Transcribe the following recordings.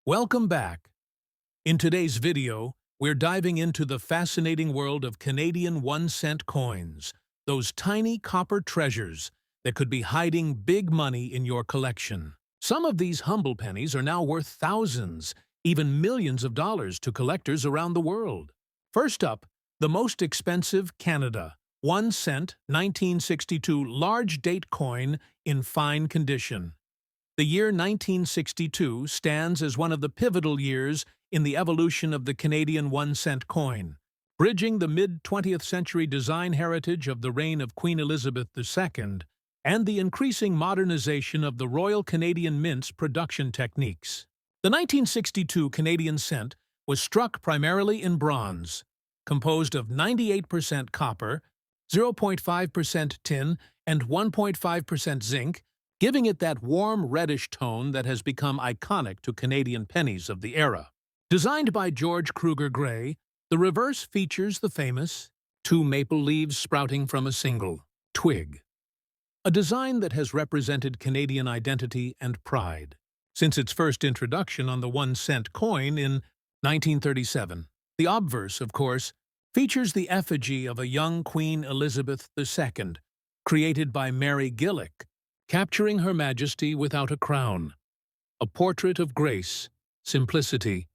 Welcome back. In today's video, we're diving into the fascinating world of Canadian 1-cent coins, those tiny copper treasures that could be hiding big money in your collection. Some of these humble pennies are now worth thousands, even millions of dollars to collectors around the world. First up, the most expensive Canada 1-cent 1962 large date coin in fine condition. The year 1962 stands as one of the pivotal years in the evolution of the Canadian 1-cent coin, bridging the mid-20th century design heritage of the reign of Queen Elizabeth II and the increasing modernization of the Royal Canadian Mint's production techniques. The 1962 Canadian cent was struck primarily in bronze, composed of 98% copper, 0.5% tin, and 1.5% zinc, giving it that warm reddish tone that has become iconic to Canadian pennies of the era. Designed by George Kruger Gray, the reverse features the famous two maple leaves sprouting from a single twig, a design that has represented Canadian identity and pride since its first introduction on the 1-cent coin in 1937. The obverse, of course, features the effigy of a young Queen Elizabeth II, created by Mary Gillick, capturing Her Majesty without a crown, a portrait of grace, simplicity,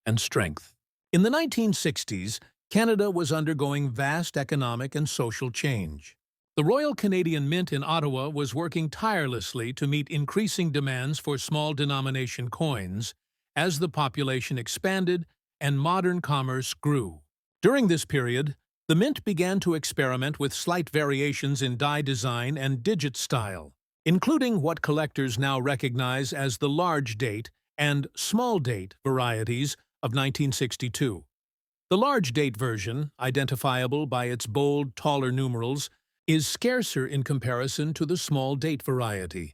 and strength. In the 1960s, Canada was undergoing vast economic and social change. The Royal Canadian Mint in Ottawa was working tirelessly to meet increasing demands for small-denomination coins as the population expanded and modern commerce grew. During this period, the Mint began to experiment with slight variations in die design and digit style, including what collectors now recognize as the large date and small date varieties of 1962. The large date version, identifiable by its bold, taller numerals, is scarcer in comparison to the small date variety.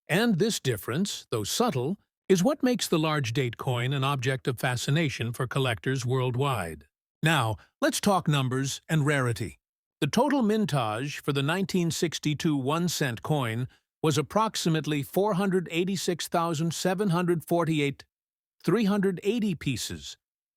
And this difference, though subtle, is what makes the large date coin an object of fascination for collectors worldwide. Now, let's talk numbers and rarity. The total mintage for the 1962 1-cent coin was approximately 486,748, 380 pieces,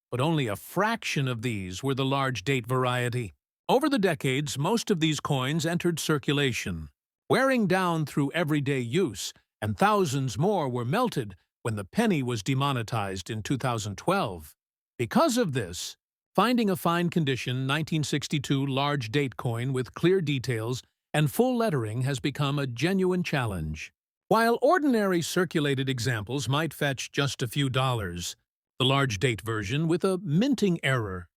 but only a fraction of these were the large date variety. Over the decades, most of these coins entered circulation, wearing down through everyday use, and thousands more were melted when the penny was demonetized in 2012. Because of this, finding a fine condition 1962 large date coin with clear details and full lettering has become a genuine challenge. While ordinary circulated examples might fetch just a few dollars, the large date version with a minting error,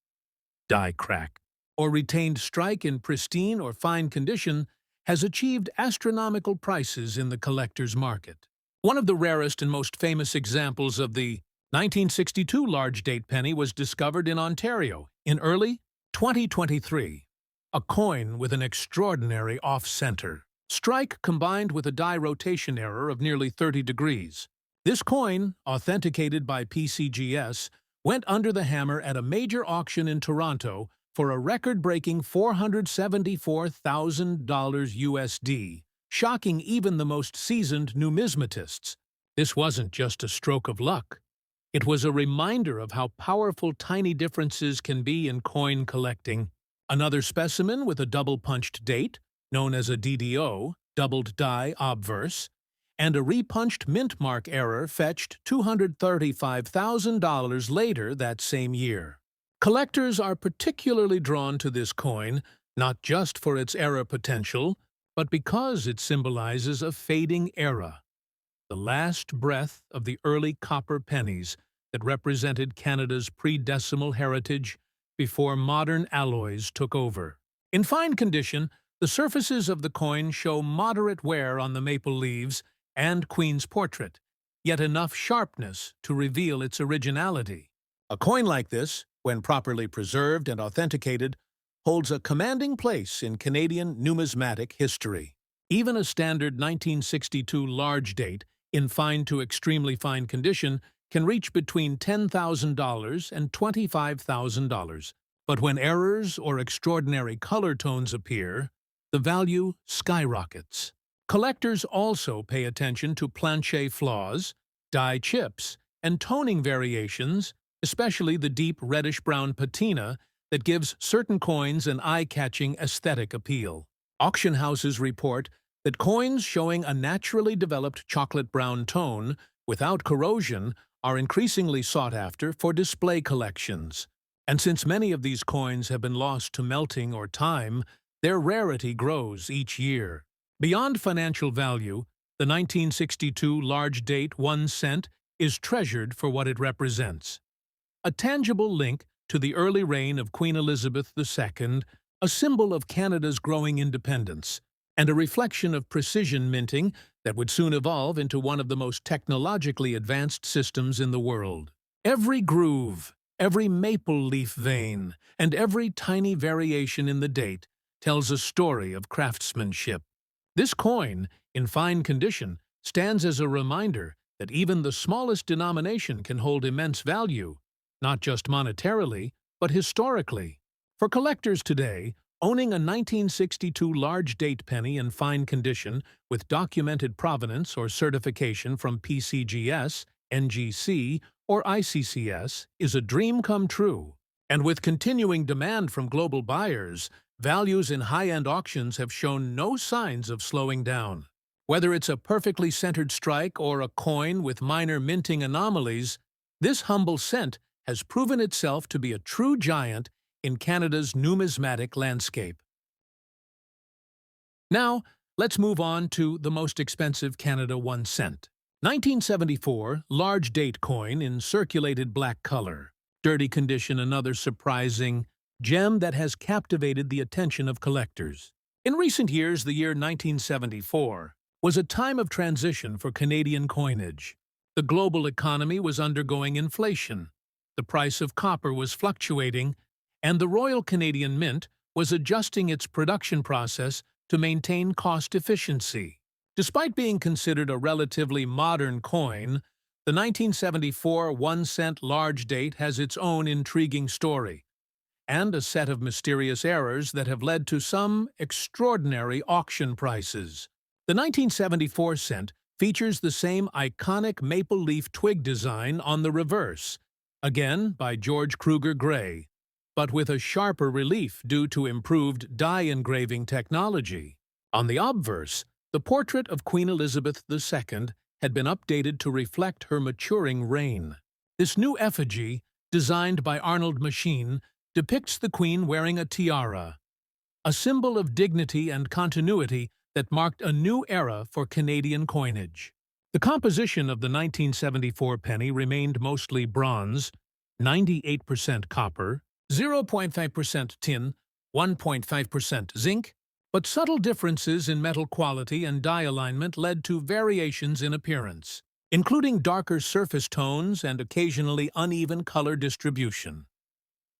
die crack, or retained strike in pristine or fine condition has achieved astronomical prices in the collector's market. One of the rarest and most famous examples of the 1962 large date penny was discovered in Ontario in early 2023. A coin with an extraordinary off-center strike combined with a die rotation error of nearly 30 degrees. This coin, authenticated by PCGS, went under the hammer at a major auction in Toronto for a record-breaking $474,000 USD, shocking even the most seasoned numismatists. This wasn't just a stroke of luck. It was a reminder of how powerful tiny differences can be in coin collecting. Another specimen with a double-punched date, known as a DDO, doubled die obverse, and a repunched mint mark error fetched $235,000 later that same year. Collectors are particularly drawn to this coin, not just for its error potential, but because it symbolizes a fading era, the last breath of the early copper pennies that represented Canada's pre-decimal heritage before modern alloys took over. In fine condition, the surfaces of the coin show moderate wear on the maple leaves and Queen's portrait, yet enough sharpness to reveal its originality. A coin like this, when properly preserved and authenticated, holds a commanding place in Canadian numismatic history. Even a standard 1962 large date, in fine to extremely fine condition, can reach between $10,000 and $25,000. But when errors or extraordinary color tones appear, the value skyrockets. Collectors also pay attention to planche flaws, die chips, and toning variations, especially the deep reddish-brown patina that gives certain coins an eye-catching aesthetic appeal. Auction houses report that coins showing a naturally developed chocolate-brown tone without corrosion are increasingly sought after for display collections. And since many of these coins have been lost to melting or time, their rarity grows each year. Beyond financial value, the 1962 large-date 1 cent is treasured for what it represents. A tangible link to the early reign of Queen Elizabeth II, a symbol of Canada's growing independence, and a reflection of precision minting that would soon evolve into one of the most technologically advanced systems in the world. Every groove, every maple leaf vein, and every tiny variation in the date tells a story of craftsmanship. This coin, in fine condition, stands as a reminder that even the smallest denomination can hold immense value, not just monetarily, but historically. For collectors today, owning a 1962 large-date penny in fine condition with documented provenance or certification from PCGS, NGC, or ICCS is a dream come true. And with continuing demand from global buyers, values in high-end auctions have shown no signs of slowing down. Whether it's a perfectly centered strike or a coin with minor minting anomalies, this humble cent has proven itself to be a true giant in Canada's numismatic landscape. Now, let's move on to the most expensive Canada 1 cent. 1974 large date coin in circulated black color. Dirty condition, another surprising gem that has captivated the attention of collectors. In recent years, the year 1974 was a time of transition for Canadian coinage. The global economy was undergoing inflation, the price of copper was fluctuating, and the Royal Canadian Mint was adjusting its production process to maintain cost efficiency. Despite being considered a relatively modern coin, the 1974 1 cent large date has its own intriguing story, and a set of mysterious errors that have led to some extraordinary auction prices. The 1974 cent features the same iconic maple leaf twig design on the reverse, again by George Kruger Gray, but with a sharper relief due to improved die engraving technology. On the obverse, the portrait of Queen Elizabeth II had been updated to reflect her maturing reign. This new effigy, designed by Arnold Machine, depicts the Queen wearing a tiara, a symbol of dignity and continuity that marked a new era for Canadian coinage. The composition of the 1974 penny remained mostly bronze, 98% copper, 0.5% tin, 1.5% zinc, but subtle differences in metal quality and die alignment led to variations in appearance, including darker surface tones and occasionally uneven color distribution.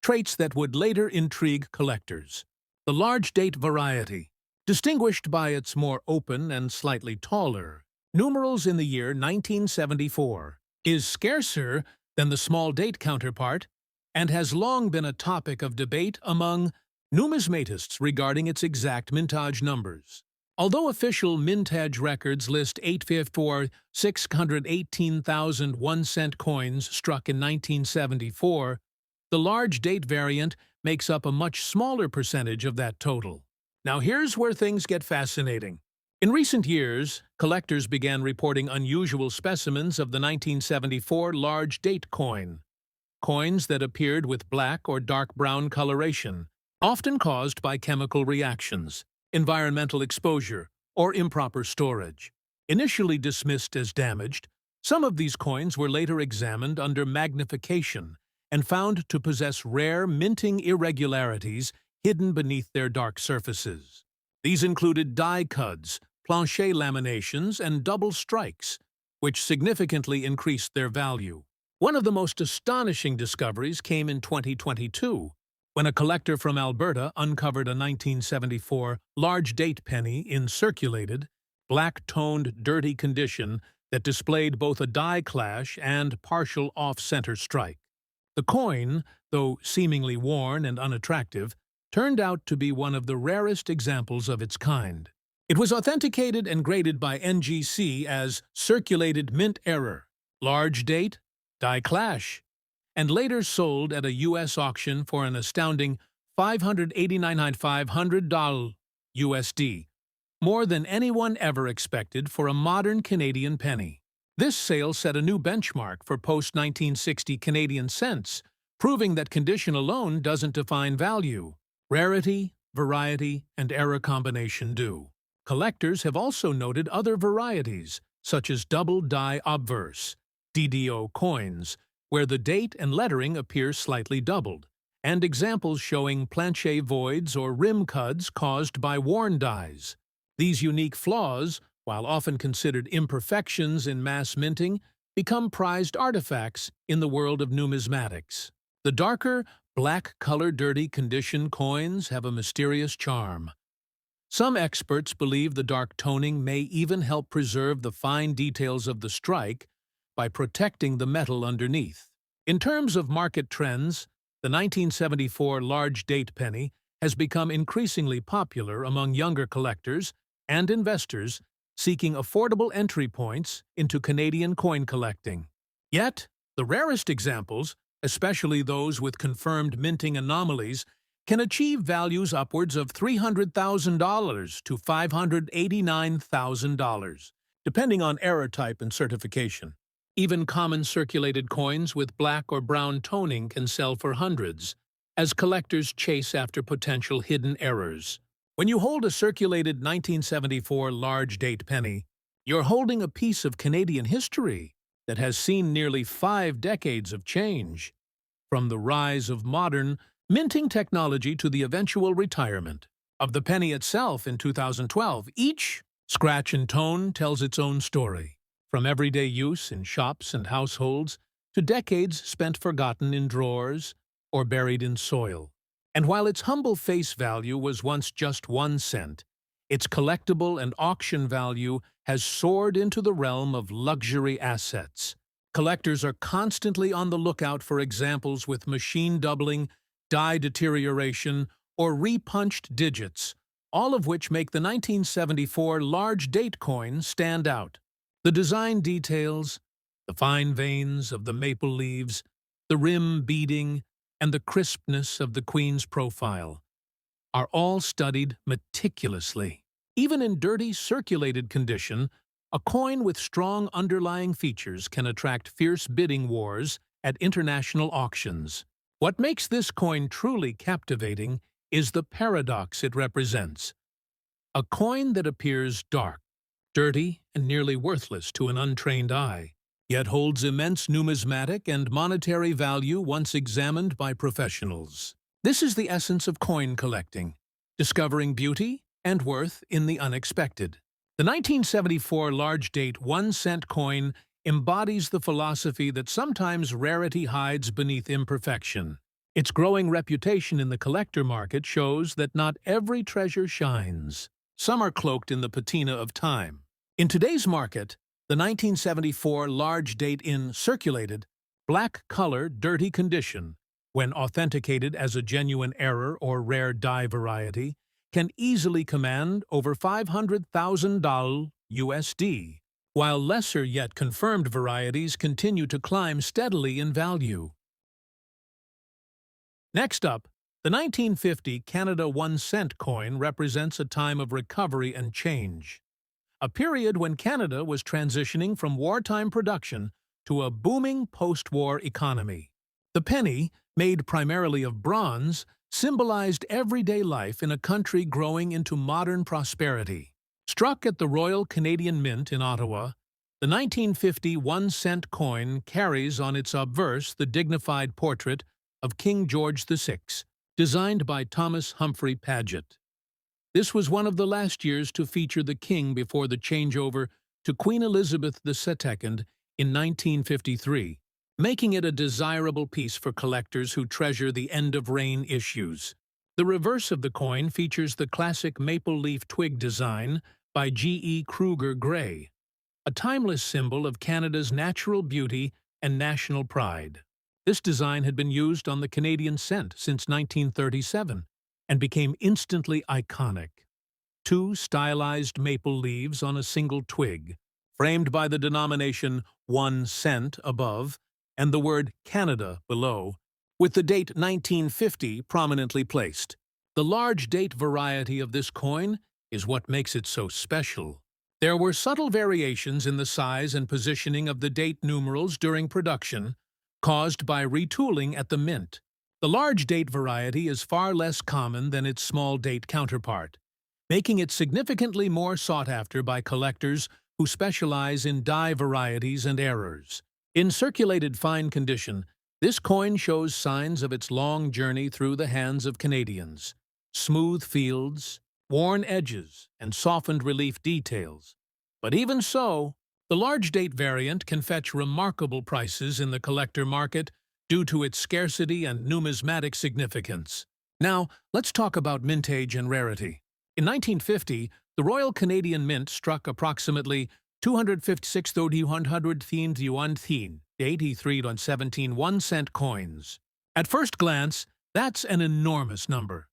Traits that would later intrigue collectors. The large date variety, distinguished by its more open and slightly taller numerals in the year 1974, is scarcer than the small date counterpart and has long been a topic of debate among numismatists regarding its exact mintage numbers. Although official mintage records list 618,000 1 cent coins struck in 1974, the large date variant makes up a much smaller percentage of that total. Now here's where things get fascinating. In recent years, collectors began reporting unusual specimens of the 1974 large date coin. Coins that appeared with black or dark brown coloration, often caused by chemical reactions, environmental exposure, or improper storage. Initially dismissed as damaged, some of these coins were later examined under magnification and found to possess rare minting irregularities hidden beneath their dark surfaces. These included die cuts, plancher laminations, and double strikes, which significantly increased their value. One of the most astonishing discoveries came in 2022, when a collector from Alberta uncovered a 1974 large date penny in circulated, black-toned, dirty condition that displayed both a die clash and partial off-center strike. The coin, though seemingly worn and unattractive, turned out to be one of the rarest examples of its kind. It was authenticated and graded by NGC as circulated mint error, large date, die clash, and later sold at a U.S. auction for an astounding $589,500 USD, more than anyone ever expected for a modern Canadian penny. This sale set a new benchmark for post-1960 Canadian cents, proving that condition alone doesn't define value. Rarity, variety, and era combination do. Collectors have also noted other varieties, such as double die obverse, DDO coins, where the date and lettering appear slightly doubled, and examples showing planche voids or rim cuds caused by worn dies. These unique flaws, while often considered imperfections in mass minting, become prized artifacts in the world of numismatics. The darker, black-color dirty condition coins have a mysterious charm. Some experts believe the dark toning may even help preserve the fine details of the strike by protecting the metal underneath. In terms of market trends, the 1974 large date penny has become increasingly popular among younger collectors and investors seeking affordable entry points into Canadian coin collecting. Yet, the rarest examples, especially those with confirmed minting anomalies, can achieve values upwards of $300,000 to $589,000, depending on error type and certification. Even common circulated coins with black or brown toning can sell for hundreds, as collectors chase after potential hidden errors. When you hold a circulated 1974 large date penny, you're holding a piece of Canadian history that has seen nearly 5 decades of change, from the rise of modern minting technology to the eventual retirement of the penny itself in 2012. Each scratch and tone tells its own story, from everyday use in shops and households to decades spent forgotten in drawers or buried in soil. And while its humble face value was once just 1 cent, its collectible and auction value has soared into the realm of luxury assets. Collectors are constantly on the lookout for examples with machine doubling, die deterioration, or repunched digits, all of which make the 1974 large date coin stand out. The design details, the fine veins of the maple leaves, the rim beading, and the crispness of the Queen's profile are all studied meticulously. Even in dirty, circulated condition, a coin with strong underlying features can attract fierce bidding wars at international auctions. What makes this coin truly captivating is the paradox it represents. A coin that appears dark, dirty, and nearly worthless to an untrained eye, yet holds immense numismatic and monetary value once examined by professionals. This is the essence of coin collecting, discovering beauty and worth in the unexpected. The 1974 large date 1 cent coin embodies the philosophy that sometimes rarity hides beneath imperfection. Its growing reputation in the collector market shows that not every treasure shines. Some are cloaked in the patina of time. In today's market, the 1974 large date in circulated, black-color, dirty condition, when authenticated as a genuine error or rare die variety, can easily command over $500,000 USD, while lesser yet confirmed varieties continue to climb steadily in value. Next up, the 1950 Canada 1 cent coin represents a time of recovery and change, a period when Canada was transitioning from wartime production to a booming post-war economy. The penny, made primarily of bronze, symbolized everyday life in a country growing into modern prosperity. Struck at the Royal Canadian Mint in Ottawa, the 1950 1 cent coin carries on its obverse the dignified portrait of King George VI, designed by Thomas Humphrey Paget. This was one of the last years to feature the king before the changeover to Queen Elizabeth II in 1953, making it a desirable piece for collectors who treasure the end-of-reign issues. The reverse of the coin features the classic maple leaf twig design by G.E. Kruger Gray, a timeless symbol of Canada's natural beauty and national pride. This design had been used on the Canadian cent since 1937 and became instantly iconic. 2 stylized maple leaves on a single twig, framed by the denomination 1 cent above and the word Canada below, with the date 1950 prominently placed. The large date variety of this coin is what makes it so special. There were subtle variations in the size and positioning of the date numerals during production, caused by retooling at the mint. The large date variety is far less common than its small date counterpart, making it significantly more sought after by collectors who specialize in die varieties and errors. In circulated fine condition, this coin shows signs of its long journey through the hands of Canadians. Smooth fields, worn edges, and softened relief details. But even so, the large date variant can fetch remarkable prices in the collector market due to its scarcity and numismatic significance. Now, let's talk about mintage and rarity. In 1950, the Royal Canadian Mint struck approximately 256,100 yuan, 83 on 17 1-cent coins. At first glance, that's an enormous number,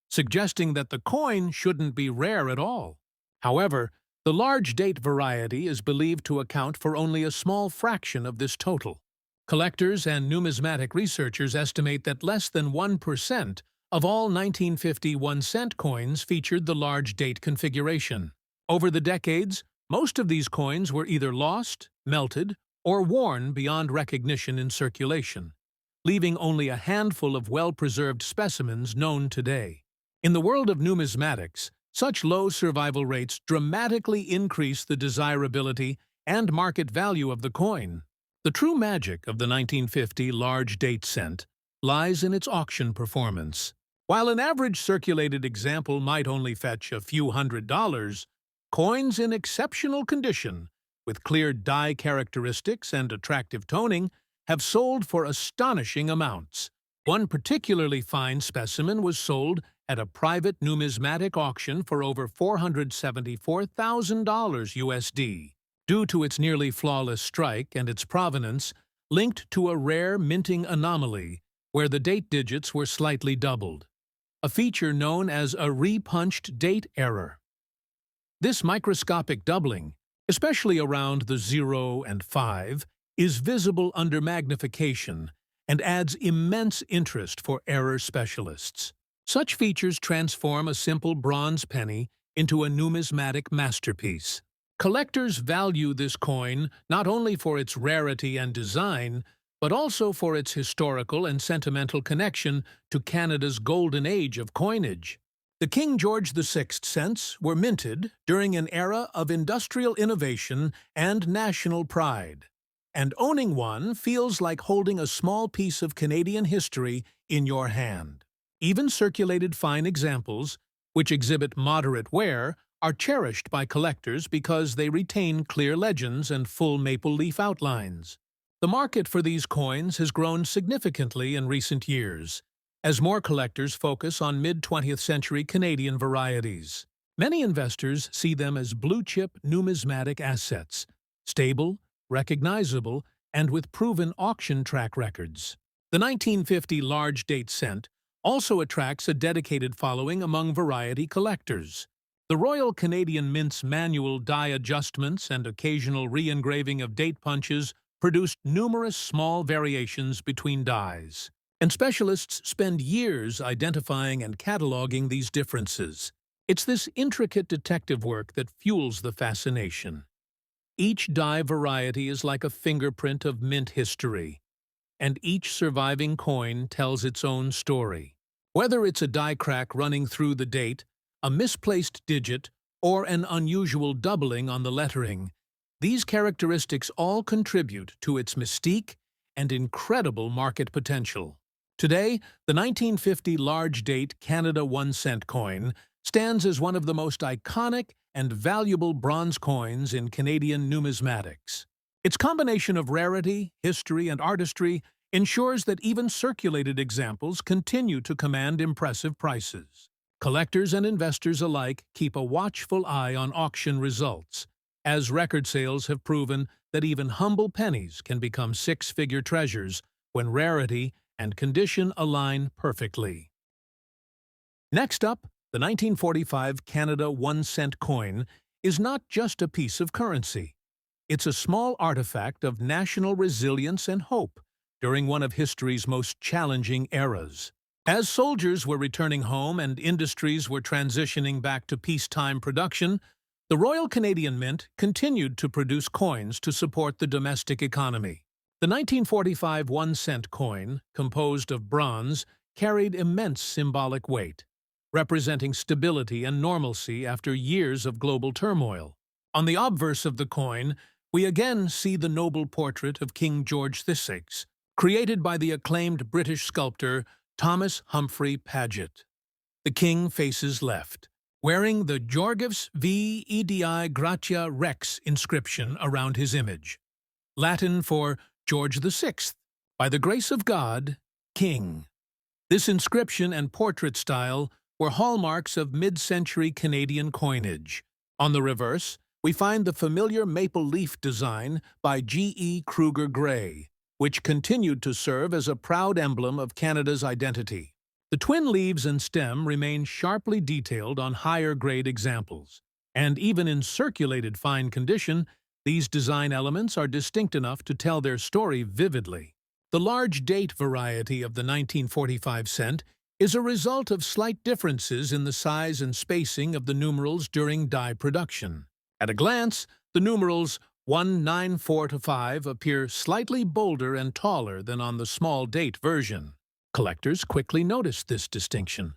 suggesting that the coin shouldn't be rare at all. However, the large date variety is believed to account for only a small fraction of this total. Collectors and numismatic researchers estimate that less than 1% of all 1950 1-cent coins featured the large date configuration. Over the decades, most of these coins were either lost, melted, or worn beyond recognition in circulation, leaving only a handful of well-preserved specimens known today. In the world of numismatics, such low survival rates dramatically increase the desirability and market value of the coin. The true magic of the 1950 large date cent lies in its auction performance. While an average circulated example might only fetch a few $100s, coins in exceptional condition, with clear die characteristics and attractive toning, have sold for astonishing amounts. One particularly fine specimen was sold at a private numismatic auction for over $474,000 USD, due to its nearly flawless strike and its provenance linked to a rare minting anomaly where the date digits were slightly doubled, a feature known as a repunched date error. This microscopic doubling, especially around the 0 and 5, is visible under magnification and adds immense interest for error specialists. Such features transform a simple bronze penny into a numismatic masterpiece. Collectors value this coin not only for its rarity and design, but also for its historical and sentimental connection to Canada's golden age of coinage. The King George VI cents were minted during an era of industrial innovation and national pride, and owning one feels like holding a small piece of Canadian history in your hand. Even circulated fine examples, which exhibit moderate wear, are cherished by collectors because they retain clear legends and full maple leaf outlines. The market for these coins has grown significantly in recent years, as more collectors focus on mid-20th century Canadian varieties. Many investors see them as blue-chip numismatic assets, stable, recognizable, and with proven auction track records. The 1950 large date cent also attracts a dedicated following among variety collectors. The Royal Canadian Mint's manual die adjustments and occasional re-engraving of date punches produced numerous small variations between dies, and specialists spend years identifying and cataloging these differences. It's this intricate detective work that fuels the fascination. Each die variety is like a fingerprint of mint history, and each surviving coin tells its own story. Whether it's a die crack running through the date, a misplaced digit, or an unusual doubling on the lettering, these characteristics all contribute to its mystique and incredible market potential. Today, the 1950 large date Canada 1-cent coin stands as one of the most iconic and valuable bronze coins in Canadian numismatics. Its combination of rarity, history, and artistry ensures that even circulated examples continue to command impressive prices. Collectors and investors alike keep a watchful eye on auction results, as record sales have proven that even humble pennies can become six-figure treasures when rarity and condition align perfectly. Next up, the 1945 Canada 1-cent coin is not just a piece of currency. It's a small artifact of national resilience and hope, during one of history's most challenging eras. As soldiers were returning home and industries were transitioning back to peacetime production, the Royal Canadian Mint continued to produce coins to support the domestic economy. The 1945 1-cent coin, composed of bronze, carried immense symbolic weight, representing stability and normalcy after years of global turmoil. On the obverse of the coin, we again see the noble portrait of King George VI, created by the acclaimed British sculptor Thomas Humphrey Paget. The king faces left, wearing the Georgis Vedi Gratia Rex inscription around his image, Latin for George VI, by the grace of God, King. This inscription and portrait style were hallmarks of mid-century Canadian coinage. On the reverse, we find the familiar maple leaf design by G.E. Kruger Gray, which continued to serve as a proud emblem of Canada's identity. The twin leaves and stem remain sharply detailed on higher-grade examples, and even in circulated fine condition, these design elements are distinct enough to tell their story vividly. The large date variety of the 1945 cent is a result of slight differences in the size and spacing of the numerals during die production. At a glance, the numerals 1, 9, 4 to 5 appear slightly bolder and taller than on the small date version. Collectors quickly noticed this distinction,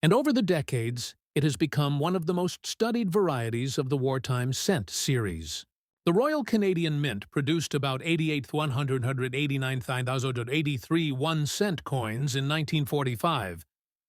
and over the decades, it has become one of the most studied varieties of the wartime cent series. The Royal Canadian Mint produced about 88,189,083 1-cent coins in 1945,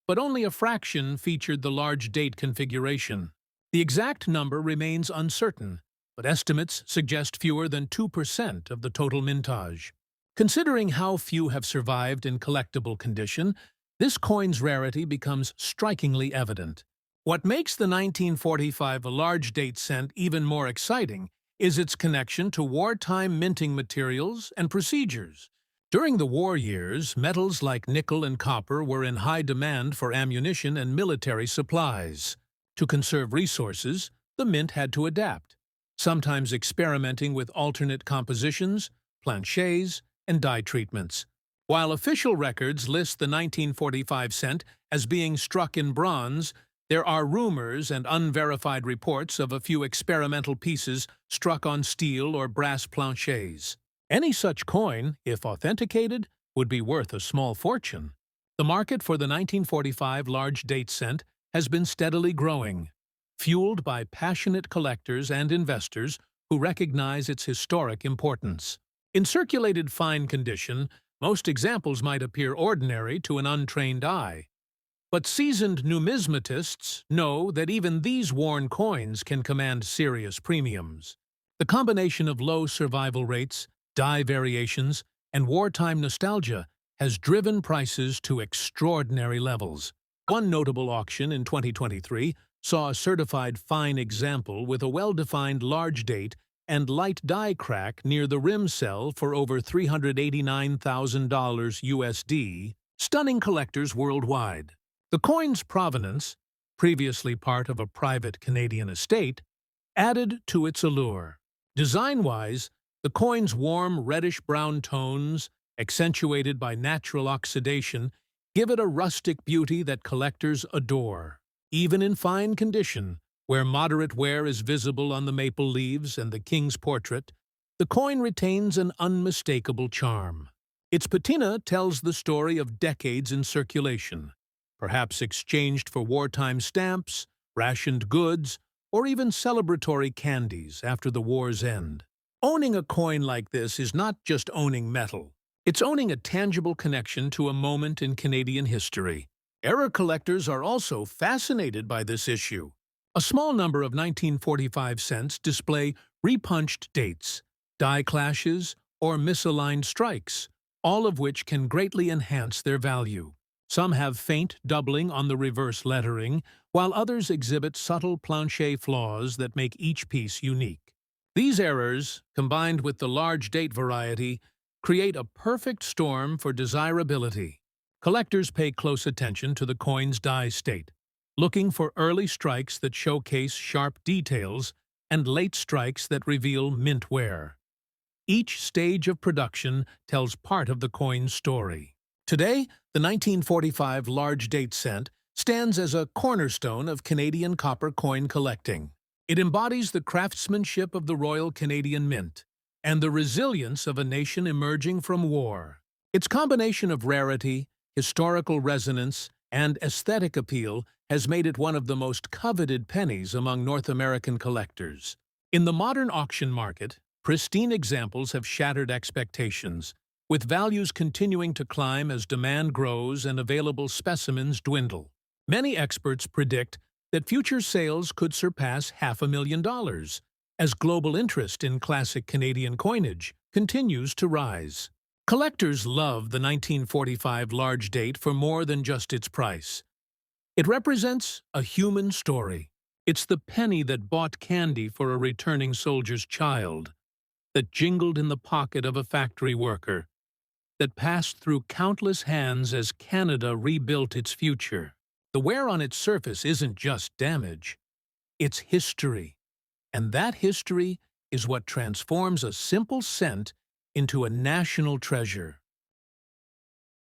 but only a fraction featured the large date configuration. The exact number remains uncertain, but estimates suggest fewer than 2% of the total mintage. Considering how few have survived in collectible condition, this coin's rarity becomes strikingly evident. What makes the 1945 large date cent even more exciting is its connection to wartime minting materials and procedures. During the war years, metals like nickel and copper were in high demand for ammunition and military supplies. To conserve resources, the mint had to adapt, sometimes experimenting with alternate compositions, planchets, and die treatments. While official records list the 1945 cent as being struck in bronze, there are rumors and unverified reports of a few experimental pieces struck on steel or brass planchets. Any such coin, if authenticated, would be worth a small fortune. The market for the 1945 large date cent has been steadily growing, fueled by passionate collectors and investors who recognize its historic importance. In circulated fine condition, most examples might appear ordinary to an untrained eye. But seasoned numismatists know that even these worn coins can command serious premiums. The combination of low survival rates, die variations, and wartime nostalgia has driven prices to extraordinary levels. One notable auction in 2023 saw a certified fine example with a well-defined large date and light die crack near the rim cell for over $389,000 USD, stunning collectors worldwide. The coin's provenance, previously part of a private Canadian estate, added to its allure. Design-wise, the coin's warm reddish-brown tones, accentuated by natural oxidation, give it a rustic beauty that collectors adore. Even in fine condition, where moderate wear is visible on the maple leaves and the king's portrait, the coin retains an unmistakable charm. Its patina tells the story of decades in circulation, perhaps exchanged for wartime stamps, rationed goods, or even celebratory candies after the war's end. Owning a coin like this is not just owning metal. It's owning a tangible connection to a moment in Canadian history. Era collectors are also fascinated by this issue. A small number of 1945 cents display repunched dates, die clashes, or misaligned strikes, all of which can greatly enhance their value. Some have faint doubling on the reverse lettering, while others exhibit subtle planchet flaws that make each piece unique. These errors, combined with the large date variety, create a perfect storm for desirability. Collectors pay close attention to the coin's die state, looking for early strikes that showcase sharp details and late strikes that reveal mint wear. Each stage of production tells part of the coin's story. Today, the 1945 large date cent stands as a cornerstone of Canadian copper coin collecting. It embodies the craftsmanship of the Royal Canadian Mint and the resilience of a nation emerging from war. Its combination of rarity, historical resonance, and aesthetic appeal has made it one of the most coveted pennies among North American collectors. In the modern auction market, pristine examples have shattered expectations, with values continuing to climb as demand grows and available specimens dwindle. Many experts predict that future sales could surpass $500,000 as global interest in classic Canadian coinage continues to rise. Collectors love the 1945 large date for more than just its price. It represents a human story. It's the penny that bought candy for a returning soldier's child, that jingled in the pocket of a factory worker, that passed through countless hands as Canada rebuilt its future. The wear on its surface isn't just damage, it's history. And that history is what transforms a simple cent into a national treasure.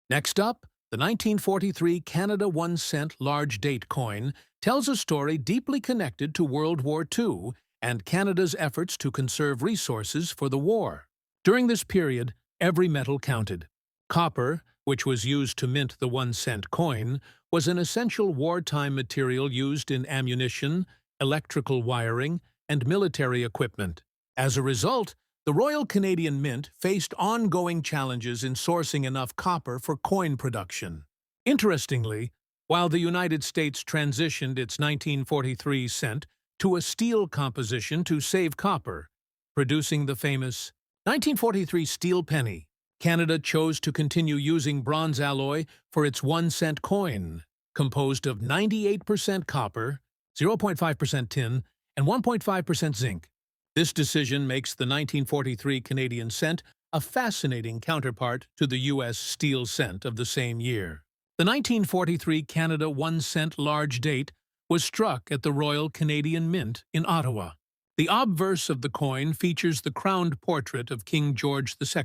Next up, the 1943 Canada 1 cent large date coin tells a story deeply connected to World War II and Canada's efforts to conserve resources for the war. During this period, every metal counted. Copper, which was used to mint the 1 cent coin, was an essential wartime material used in ammunition, electrical wiring, and military equipment. As a result, the Royal Canadian Mint faced ongoing challenges in sourcing enough copper for coin production. Interestingly, while the United States transitioned its 1943 cent to a steel composition to save copper, producing the famous 1943 steel penny, Canada chose to continue using bronze alloy for its 1 cent coin, composed of 98% copper, 0.5% tin, and 1.5% zinc. This decision makes the 1943 Canadian cent a fascinating counterpart to the U.S. steel cent of the same year. The 1943 Canada 1 cent large date was struck at the Royal Canadian Mint in Ottawa. The obverse of the coin features the crowned portrait of King George VI,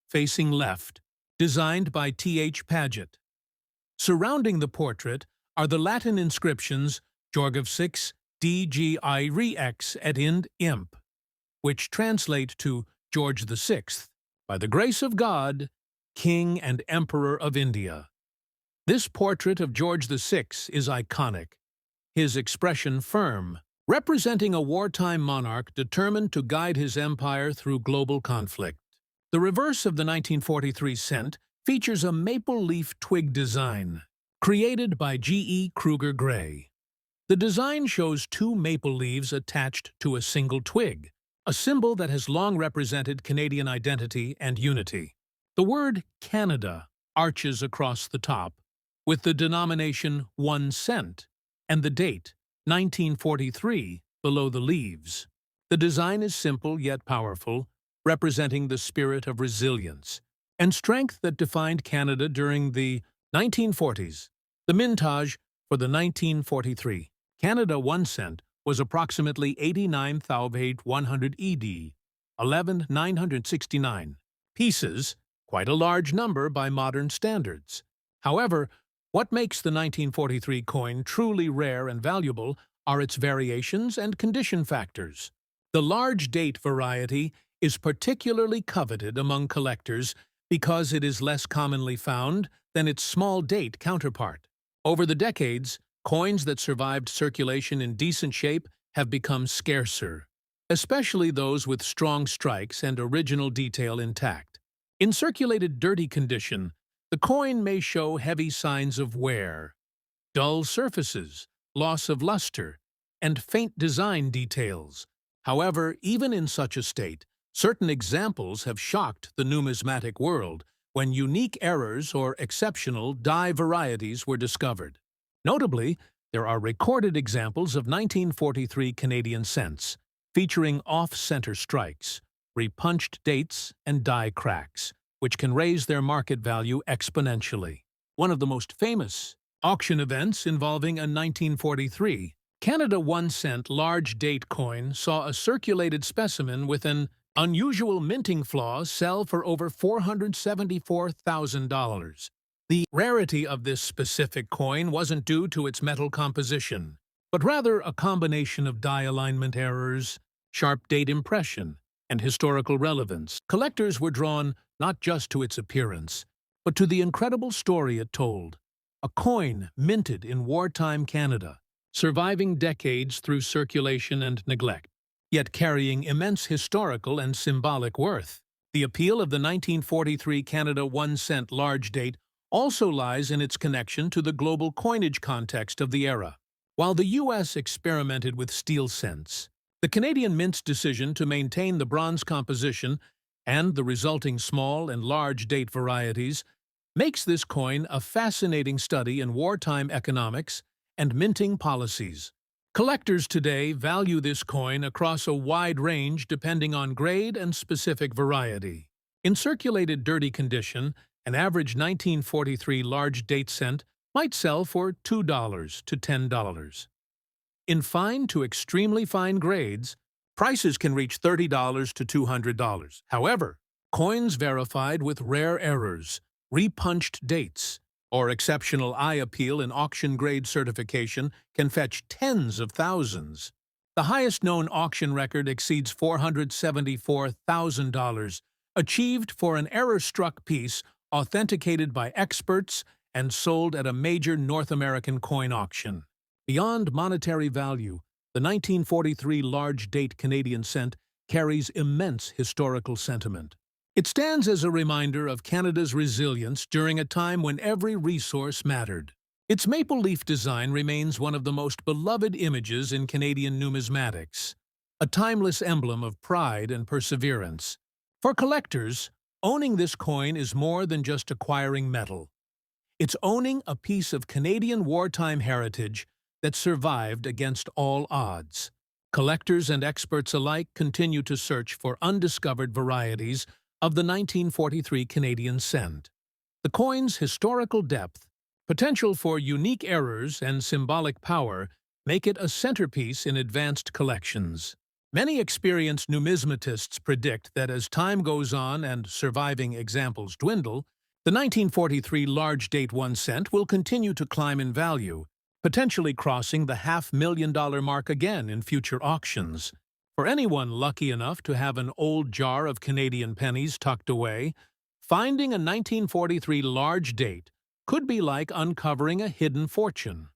facing left, designed by T.H. Paget. Surrounding the portrait are the Latin inscriptions Georg 6 DGI Rex et Ind Imp, which translate to George VI, by the grace of God, King and Emperor of India. This portrait of George VI is iconic, his expression firm, representing a wartime monarch determined to guide his empire through global conflict. The reverse of the 1943 cent features a maple leaf twig design, created by G.E. Kruger Gray. The design shows two maple leaves attached to a single twig, a symbol that has long represented Canadian identity and unity. The word Canada arches across the top, with the denomination 1 cent and the date 1943 below the leaves. The design is simple yet powerful, representing the spirit of resilience and strength that defined Canada during the 1940s. The mintage for the 1943 Canada 1 cent was approximately 89,100 ED, 11,969 pieces, quite a large number by modern standards. However, what makes the 1943 coin truly rare and valuable are its variations and condition factors. The large date variety is particularly coveted among collectors because it is less commonly found than its small date counterpart. Over the decades, coins that survived circulation in decent shape have become scarcer, especially those with strong strikes and original detail intact. In circulated dirty condition, the coin may show heavy signs of wear, dull surfaces, loss of luster, and faint design details. However, even in such a state, certain examples have shocked the numismatic world when unique errors or exceptional die varieties were discovered. Notably, there are recorded examples of 1943 Canadian cents, featuring off-center strikes, repunched dates, and die cracks, which can raise their market value exponentially. One of the most famous auction events involving a 1943 Canada 1 cent large date coin saw a circulated specimen with an Unusual minting flaws sell for over $474,000. The rarity of this specific coin wasn't due to its metal composition, but rather a combination of die alignment errors, sharp date impression, and historical relevance. Collectors were drawn not just to its appearance, but to the incredible story it told. A coin minted in wartime Canada, surviving decades through circulation and neglect, yet carrying immense historical and symbolic worth. The appeal of the 1943 Canada 1-cent large date also lies in its connection to the global coinage context of the era. While the U.S. experimented with steel cents, the Canadian Mint's decision to maintain the bronze composition and the resulting small and large date varieties makes this coin a fascinating study in wartime economics and minting policies. Collectors today value this coin across a wide range depending on grade and specific variety. In circulated dirty condition, an average 1943 large date cent might sell for $2 to $10. In fine to extremely fine grades, prices can reach $30 to $200. However, coins verified with rare errors, repunched dates, or exceptional eye appeal in auction-grade certification can fetch tens of thousands. The highest-known auction record exceeds $474,000, achieved for an error-struck piece authenticated by experts and sold at a major North American coin auction. Beyond monetary value, the 1943 large-date Canadian cent carries immense historical sentiment. It stands as a reminder of Canada's resilience during a time when every resource mattered. Its maple leaf design remains one of the most beloved images in Canadian numismatics, a timeless emblem of pride and perseverance. For collectors, owning this coin is more than just acquiring metal. It's owning a piece of Canadian wartime heritage that survived against all odds. Collectors and experts alike continue to search for undiscovered varieties of the 1943 Canadian cent. The coin's historical depth, potential for unique errors, and symbolic power make it a centerpiece in advanced collections. Many experienced numismatists predict that as time goes on and surviving examples dwindle, the 1943 large-date 1 cent will continue to climb in value, potentially crossing the $500,000 mark again in future auctions. For anyone lucky enough to have an old jar of Canadian pennies tucked away, finding a 1943 large date could be like uncovering a hidden fortune.